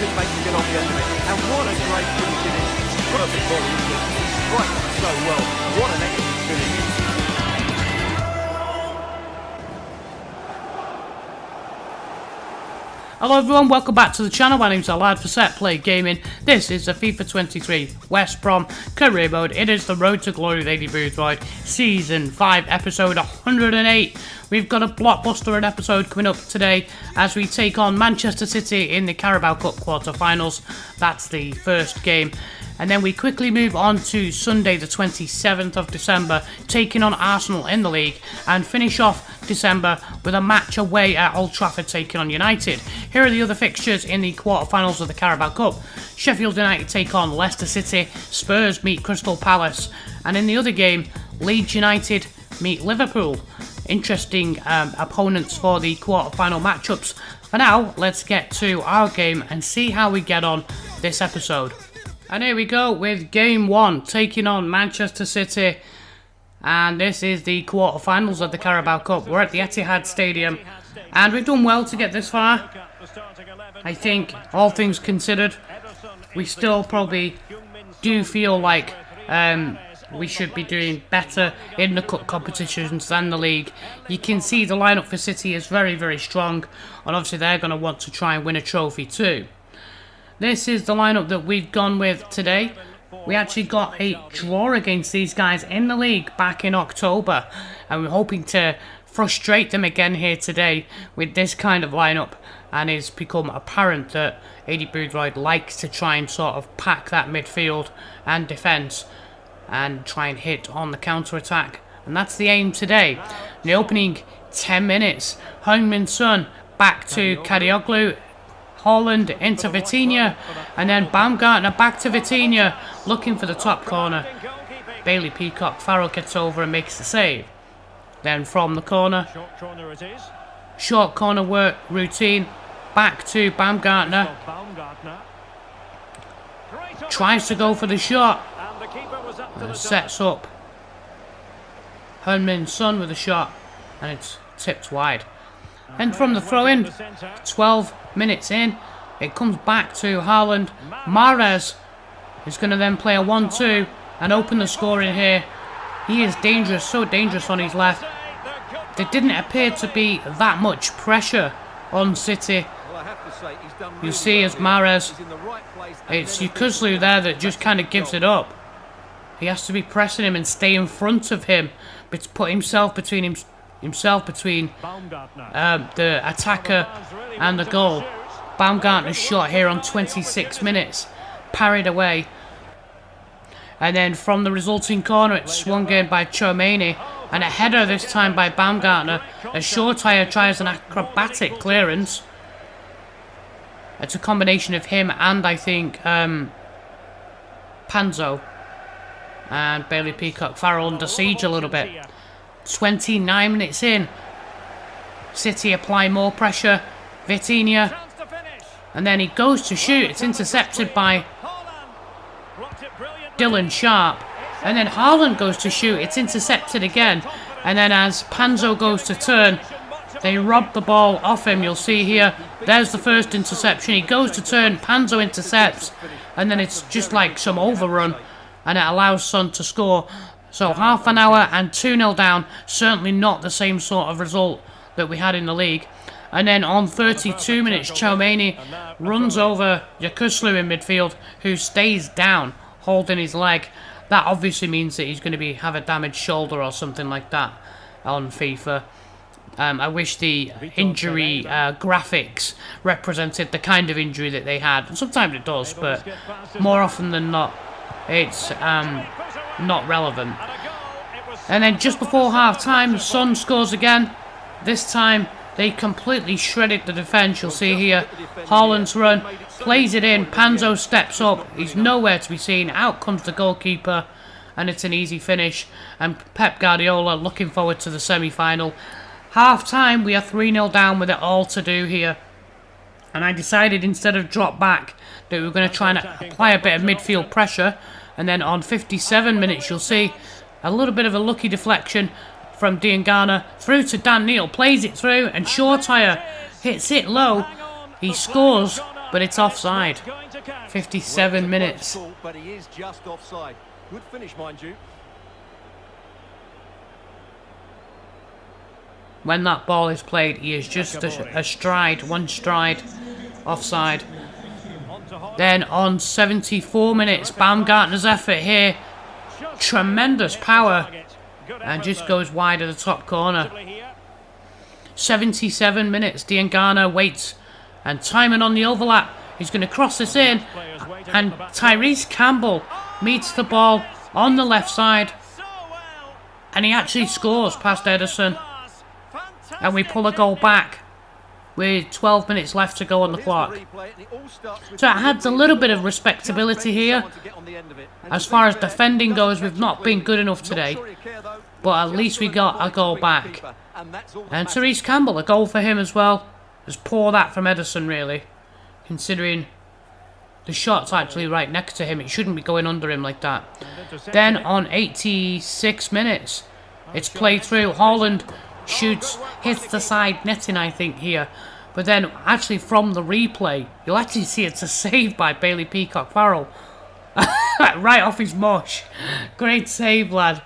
teammates to get on the end of it. And what a great finish it is. Perfect volley, isn't it? Right, so well. What an excellent finish. Hello everyone, welcome back to the channel. My name's Alad for Set Play Gaming. This is the FIFA 23 West Brom career mode. It is the Road to Glory with Aidy Boothroyd, Season 5, Episode 108. We've got a blockbuster episode coming up today as we take on Manchester City in the Carabao Cup Quarter Finals. That's the first game. And then we quickly move on to Sunday the 27th of December, taking on Arsenal in the league, and finish off December with a match away at Old Trafford taking on United. Here are the other fixtures in the quarterfinals of the Carabao Cup. Sheffield United take on Leicester City, Spurs meet Crystal Palace, and in the other game, Leeds United meet Liverpool. Interesting opponents for the quarterfinal matchups. For now, let's get to our game and see how we get on this episode. And here we go with game 1, taking on Manchester City. And this is the quarterfinals of the Carabao Cup. We're at the Etihad Stadium, and we've done well to get this far. I think, all things considered, we still probably do feel like we should be doing better in the cup competitions than the league. You can see the lineup for City is very, very strong, and obviously they're going to want to try and win a trophy too. This is the lineup that we've gone with today. We actually got a draw against these guys in the league back in October, and we're hoping to frustrate them again here today with this kind of lineup. And it's become apparent that Aidy Boothroyd likes to try and sort of pack that midfield and defence and try and hit on the counter-attack. And that's the aim today. In the opening 10 minutes, Heung-min Son back to Kadioglu, Haaland into Vitinha, and then Baumgartner back to Vitinha, looking for the top corner. Bailey Peacock-Farrell gets over and makes the save. Then from the corner, short corner work routine, back to Baumgartner. Tries to go for the shot, and sets up Heung-min Son with a shot, and it's tipped wide. And from the throw-in, 12 minutes in, it comes back to Haaland. Mahrez is going to then play a 1-2 and open the score in here. He is dangerous, so dangerous on his left. There didn't appear to be that much pressure on City. You see as Mahrez, it's Yukuzlu there that just kind of gives it up. He has to be pressing him and stay in front of him, but put himself between the attacker and the goal. Baumgartner's shot here on 26 minutes, parried away. And then from the resulting corner, it's swung in by Tchouaméni, and a header this time by Baumgartner as Shortire tries an acrobatic clearance. It's a combination of him and I think Panzo, and Bailey Peacock-Farrell under siege a little bit. 29 minutes in, City apply more pressure. Vitinha, and then he goes to shoot. It's intercepted by Dylan Sharp, and then Haaland goes to shoot. It's intercepted again, and then as Panzo goes to turn, they rob the ball off him. You'll see here, there's the first interception. He goes to turn, Panzo intercepts, and then it's just like some overrun, and it allows Son to score. So half an hour and 2-0 down, certainly not the same sort of result that we had in the league. And then on 32 minutes, Tchouaméni runs over Yukuzlu in midfield, who stays down, holding his leg. That obviously means that he's going to have a damaged shoulder or something like that on FIFA. I wish the injury graphics represented the kind of injury that they had. And sometimes it does, but more often than not, it's not relevant. And then just before half-time, Son scores again. This time, they completely shredded the defence. You'll see here, Haaland's run, plays it in, Panzo steps up, he's nowhere to be seen, out comes the goalkeeper, and it's an easy finish. And Pep Guardiola looking forward to the semi-final. Half-time, we are 3-0 down with it all to do here. And I decided instead of drop back, that we were going to try and apply a bit of midfield pressure. And then on 57 minutes, you'll see a little bit of a lucky deflection from Diangana through to Dan Neil, plays it through, and Shortire hits it low. He scores but it's offside. 57 minutes. But he is just offside. Good finish, mind you. When that ball is played, he is just a stride, one stride offside. Then on 74 minutes, Baumgartner's effort here. Tremendous power. And just goes wide of the top corner. 77 minutes, Diangana waits. And Timon on the overlap. He's going to cross this in. And Tyrese Campbell meets the ball on the left side. And he actually scores past Ederson. And we pull a goal back with 12 minutes left to go on the clock. So it adds a little bit of respectability here. As far as defending goes, we've not been good enough today. But at least we got a goal back. And Tyrese Campbell, a goal for him as well. Just poor that from Ederson, really. Considering the shot's actually right next to him. It shouldn't be going under him like that. Then on 86 minutes, it's played through. Haaland shoots, hits the side netting, I think, here. But then, actually, from the replay, you'll actually see it's a save by Bailey Peacock-Farrell. Right off his mush. Great save, lad.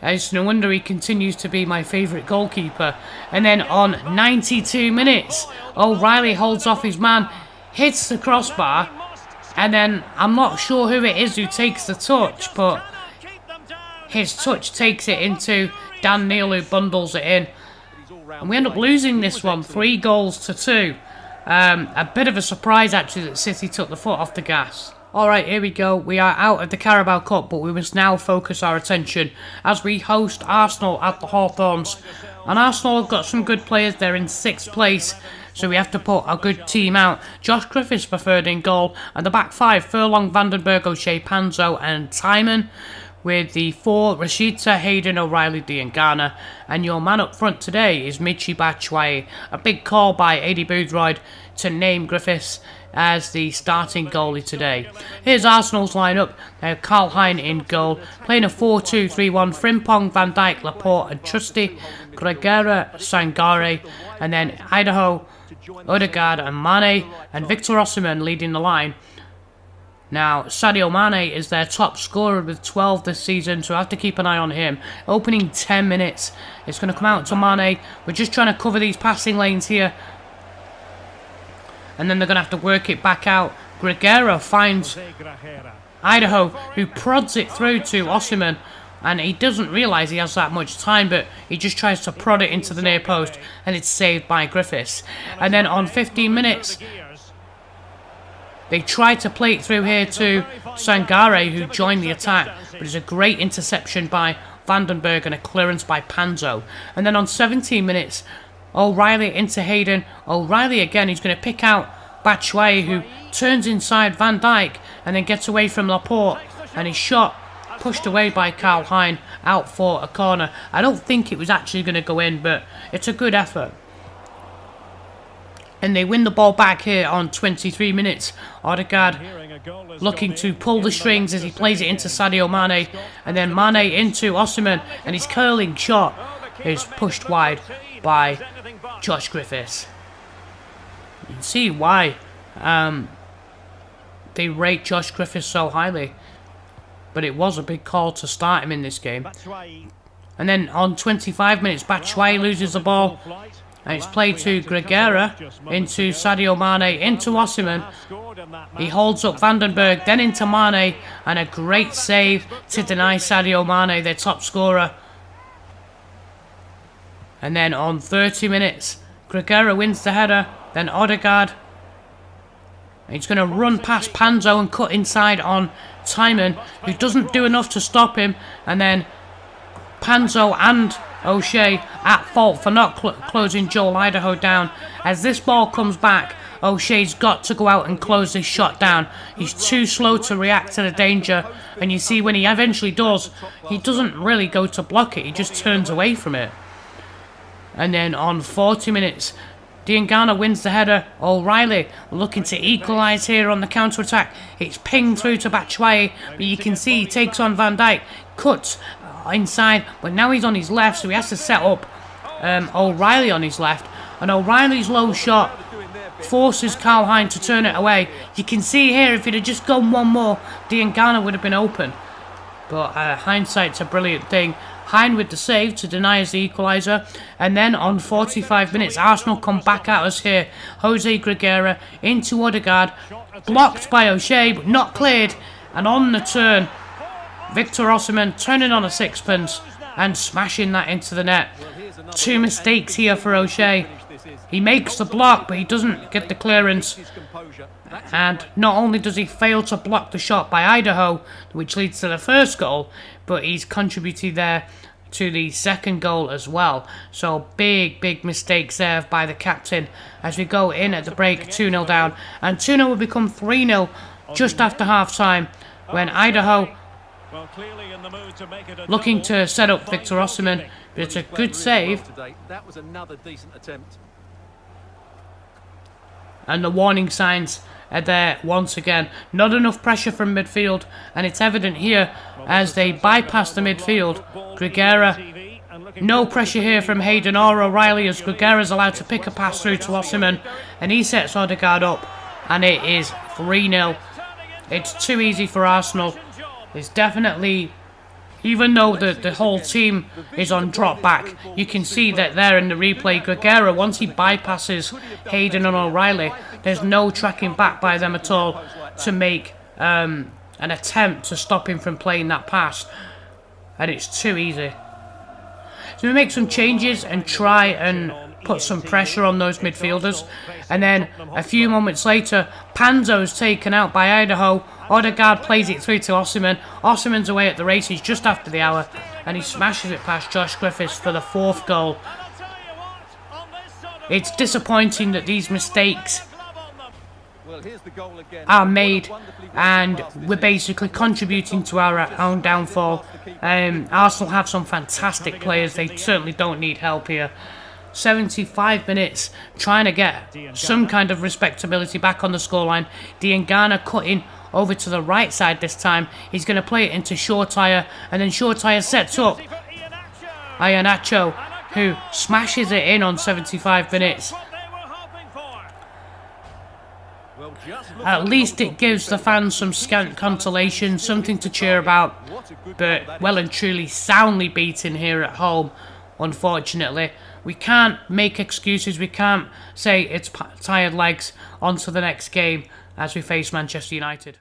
It's no wonder he continues to be my favourite goalkeeper. And then on 92 minutes, O'Reilly holds off his man, hits the crossbar, and then I'm not sure who it is who takes the touch, but his touch takes it into Dan Neil, who bundles it in. And we end up losing this one, 3-2. A bit of a surprise, actually, that City took the foot off the gas. Alright, here we go. We are out of the Carabao Cup, but we must now focus our attention as we host Arsenal at the Hawthorns. And Arsenal have got some good players. They're in 6th place, so we have to put a good team out. Josh Griffiths preferred in goal, and the back 5, Furlong, Vandenberg, O'Shea, Panzo and Timon. With the 4, Rashica, Hayden, O'Reilly, Diangana. And your man up front today is Michy Batshuayi. A big call by Aidy Boothroyd to name Griffiths as the starting goalie today. Here's Arsenal's lineup. They have Carl Hein in goal, playing a 4-2-3-1. Frimpong, Van Dijk, Laporte and Trusty, Gregera, Sangare, and then Idaho, Odegaard and Mane, and Victor Osimhen leading the line. Now, Sadio Mane is their top scorer with 12 this season, so I have to keep an eye on him. Opening 10 minutes. It's going to come out to Mane. We're just trying to cover these passing lanes here. And then they're going to have to work it back out. Gregera finds Idaho, who prods it through to Osimhen. And he doesn't realise he has that much time, but he just tries to prod it into the near post. And it's saved by Griffiths. And then on 15 minutes, they tried to play it through here to Sangare, who joined the attack. But it's a great interception by Vandenberg and a clearance by Panzo. And then on 17 minutes, O'Reilly into Hayden. O'Reilly again, he's going to pick out Batshuayi, who turns inside Van Dijk and then gets away from Laporte. And his shot pushed away by Carl Hein out for a corner. I don't think it was actually going to go in, but it's a good effort. And they win the ball back here on 23 minutes. Odegaard looking to pull the strings as he plays it into Sadio Mane. And then Mane into Osimhen. And his curling shot is pushed wide by Josh Griffiths. You can see why they rate Josh Griffiths so highly. But it was a big call to start him in this game. And then on 25 minutes, Batshuayi loses the ball. And it's played to Gregera, into Sadio Mane, into Osimhen. He holds up Vandenberg, then into Mane, and a great save to deny Sadio Mane, their top scorer. And then on 30 minutes, Gregera wins the header, then Odegaard. He's going to run past Panzo and cut inside on Timon, who doesn't do enough to stop him. And then Panzo and O'Shea at fault for not closing Joel Idaho down. As this ball comes back, O'Shea's got to go out and close this shot down. He's too slow to react to the danger. And you see when he eventually does, he doesn't really go to block it. He just turns away from it. And then on 40 minutes, Diangana wins the header. O'Reilly looking to equalise here on the counter-attack. It's pinged through to Batshuayi, but you can see he takes on Van Dijk. Cuts inside, but now he's on his left, so he has to set up O'Reilly on his left. And O'Reilly's low shot forces Carl Hein to turn it away. You can see here, if he'd have just gone one more, Diangana would have been open. But hindsight's a brilliant thing. Hein with the save to deny us the equaliser. And then on 45 minutes, Arsenal come back at us here. Jose Griguera into Odegaard. Blocked by O'Shea, but not cleared. And on the turn, Victor Osimhen turning on a sixpence and smashing that into the net. 2 mistakes here for O'Shea. He makes the block, but he doesn't get the clearance. And not only does he fail to block the shot by Idaho, which leads to the first goal, but he's contributed there to the second goal as well. So big mistakes there by the captain as we go in at the break, 2-0 down. And 2-0 will become 3-0 just after half-time when Idaho looking to set up Victor Osimhen, but it's a good save. That was another decent attempt. And the warning signs are there once again. Not enough pressure from midfield, and it's evident here as they bypass the midfield. Griguera, no pressure here from Hayden or O'Reilly as Griguera's allowed to pick a pass through to Osimhen, and he sets Odegaard up, and it is 3-0. It's too easy for Arsenal. It's definitely, even though the whole team is on drop back, you can see that there in the replay, Griguera, once he bypasses Hayden and O'Reilly, there's no tracking back by them at all to make an attempt to stop him from playing that pass. And it's too easy. So we make some changes and try and put some pressure on those midfielders. And then a few moments later, Panzo's taken out by Idaho. Odegaard plays it through to Osimhen. Osimhen's away at the races just after the hour, and he smashes it past Josh Griffiths for the 4th goal. It's disappointing that these mistakes are made, and we're basically contributing to our own downfall. Arsenal have some fantastic players. They certainly don't need help here. 75 minutes trying to get some kind of respectability back on the scoreline. Diangana cutting over to the right side this time. He's going to play it into Shortire, and then Shortire sets up Iheanacho, who smashes it in on 75 minutes. At least it gives the fans some scant consolation, something to cheer about, but well and truly soundly beaten here at home, unfortunately. We can't make excuses, we can't say it's tired legs, on to the next game as we face Manchester United.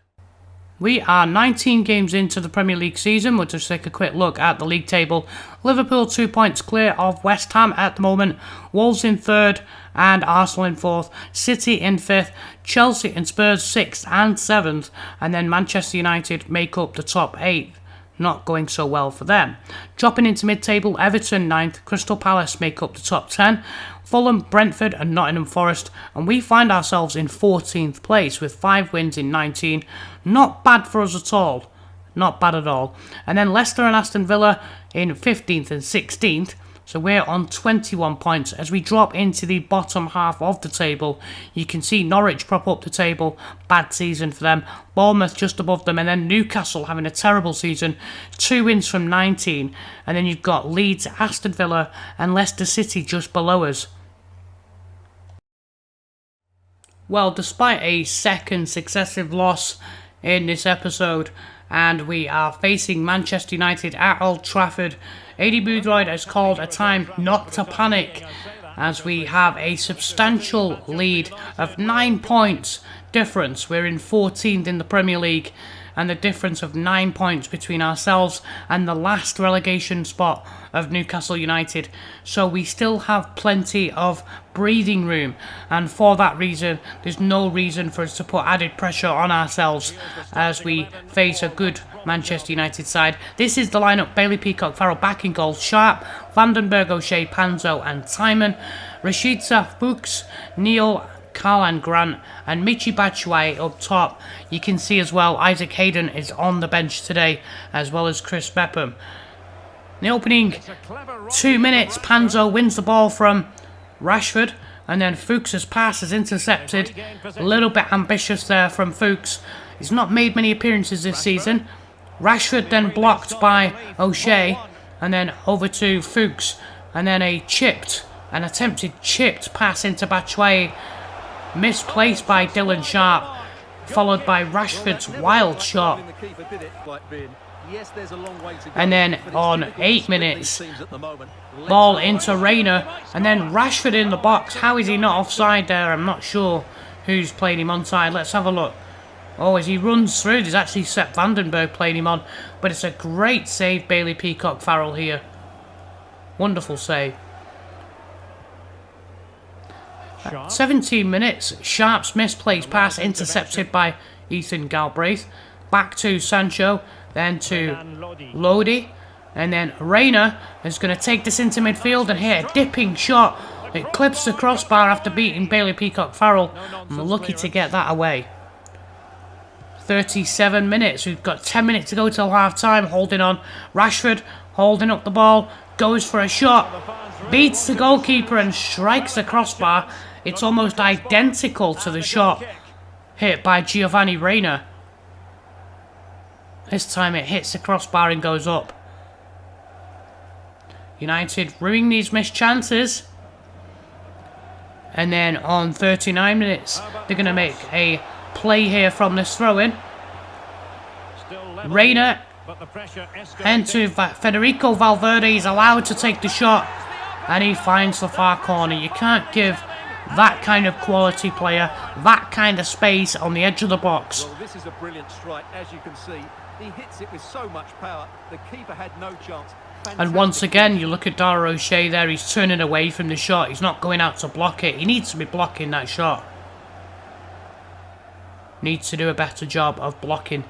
We are 19 games into the Premier League season. We'll just take a quick look at the league table. Liverpool 2 points clear of West Ham at the moment. Wolves in 3rd and Arsenal in 4th. City in 5th. Chelsea and Spurs 6th and 7th. And then Manchester United make up the top 8th. Not going so well for them. Dropping into mid-table, Everton 9th, Crystal Palace make up the top 10, Fulham, Brentford and Nottingham Forest, and we find ourselves in 14th place with 5 wins in 19. Not bad for us at all. Not bad at all. And then Leicester and Aston Villa in 15th and 16th. So we're on 21 points. As we drop into the bottom half of the table, you can see Norwich prop up the table. Bad season for them. Bournemouth just above them. And then Newcastle having a terrible season. 2 wins from 19. And then you've got Leeds, Aston Villa and Leicester City just below us. Well, despite a second successive loss in this episode, and we are facing Manchester United at Old Trafford, Aidy Boothroyd has called a time not to panic, as we have a substantial lead of 9 points difference. We're in 14th in the Premier League, and the difference of 9 points between ourselves and the last relegation spot of Newcastle United. So we still have plenty of breathing room, and for that reason there's no reason for us to put added pressure on ourselves as we face a good Manchester United side. This is the lineup: Bailey, Peacock, Farrell back in goal, Sharp, Vandenberg, O'Shea, Panzo and Timon, Rashica, Fuchs, Neil, Karlan Grant and Michy Batshuayi up top. You can see as well Isaac Hayden is on the bench today, as well as Chris Bepham. In the opening 2 minutes, Panzo wins the ball from Rashford, and then Fuchs' pass is intercepted. A little bit ambitious there from Fuchs. He's not made many appearances this season. Rashford then blocked by O'Shea, and then over to Fuchs, and then an attempted chipped pass into Batshuayi. misplaced by Dylan Sharp, followed by Rashford's wild shot. And then on 8 minutes, ball into Reina, and then Rashford in the box. How is he not offside there? I'm not sure who's playing him onside. Let's have a look. Oh, as he runs through, there's actually Sepp Vandenberg playing him on. But it's a great save, Bailey Peacock-Farrell here. Wonderful save. 17 minutes, Sharp's misplaced pass intercepted by Ethan Galbraith. Back to Sancho, then to Lodi. And then Reina is going to take this into midfield and hit a dipping shot. It clips the crossbar after beating Bailey Peacock-Farrell. And we're lucky to get that away. 37 minutes. We've got 10 minutes to go till half time. Holding on. Rashford holding up the ball. Goes for a shot. Beats the goalkeeper and strikes the crossbar. It's almost identical to the shot hit by Giovanni Reina. This time it hits the crossbar and goes up. United ruining these missed chances. And then on 39 minutes, they're going to make a play here from this throw-in. Reina into Federico Valverde. He's allowed to take the shot. And he finds the far corner. You can't give that kind of quality player that kind of space on the edge of the box. Well, this is a brilliant strike, as you can see. He hits it with so much power. The keeper had no chance. And once again, you look at Dara O'Shea there, he's turning away from the shot. He's not going out to block it. He needs to be blocking that shot. Needs to do a better job of blocking.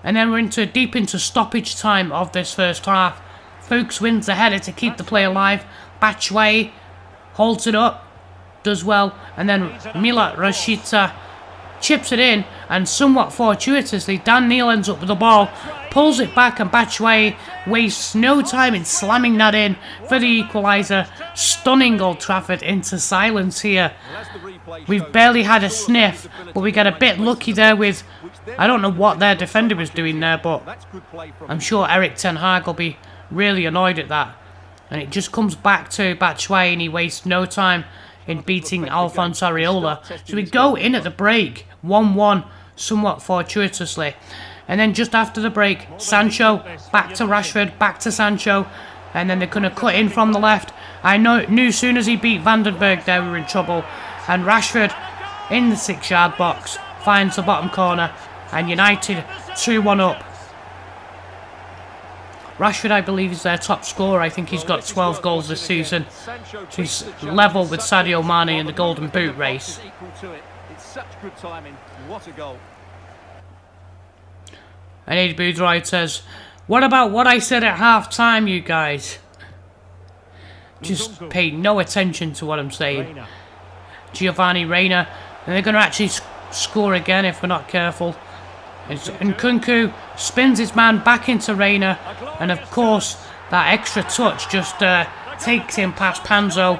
And then we're deep into stoppage time of this first half. Fuchs wins the header to keep the play alive. Batshuayi holds it up, does well. And then Mila Rashita chips it in, and somewhat fortuitously, Dan Neil ends up with the ball, pulls it back, and Batshuayi wastes no time in slamming that in for the equaliser. Stunning Old Trafford into silence here. We've barely had a sniff, but we get a bit lucky there with, I don't know what their defender was doing there, but I'm sure Eric Ten Hag will be really annoyed at that. And it just comes back to Batshuayi, and he wastes no time in beating Alphonse Areola. So we go in at the break, 1-1, somewhat fortuitously. And then just after the break, Sancho, back to Rashford, back to Sancho. And then they're going to cut in from the left. I knew as soon as he beat Vandenberg there, we were in trouble. And Rashford, in the 6-yard box, finds the bottom corner. And United 2-1 up. Rashford, I believe, is their top scorer. I think he's got 12 goals this season. So he's level with Sadio Mane in the Golden Boot race. It's such good timing. What a goal. And Aidy Boothroyd says, "What about what I said at half time, you guys?" Just pay no attention to what I'm saying. Giovanni Reina. And they're going to actually score again if we're not careful. And Nkunku spins his man back into Reina, and of course that extra touch just takes him past Panzo,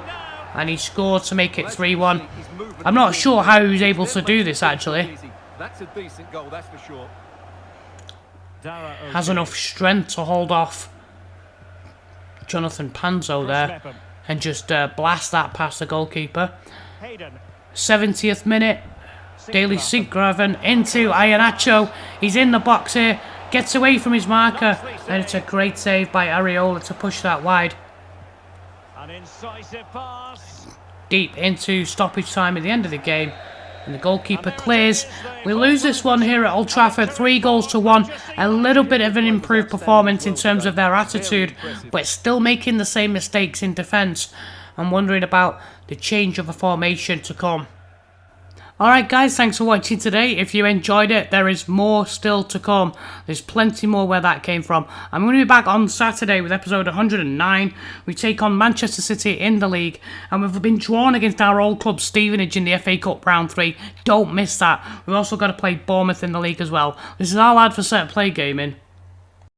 and he scored to make it 3-1. I'm not sure how he was able to do this actually. That's a decent goal, that's for sure. Has enough strength to hold off Jonathan Panzo there and just blast that past the goalkeeper. 70th minute. Daily Sinkgraven into Iheanacho. He's in the box here. Gets away from his marker. And it's a great save by Areola to push that wide. An incisive pass. Deep into stoppage time at the end of the game. And the goalkeeper clears. We lose this one here at Old Trafford. 3-1. A little bit of an improved performance in terms of their attitude. But still making the same mistakes in defence. I'm wondering about the change of a formation to come. Alright guys, thanks for watching today. If you enjoyed it, there is more still to come. There's plenty more where that came from. I'm going to be back on Saturday with episode 109. We take on Manchester City in the league. And we've been drawn against our old club Stevenage in the FA Cup round 3. Don't miss that. We've also got to play Bournemouth in the league as well. This is our lad for Set Play Gaming.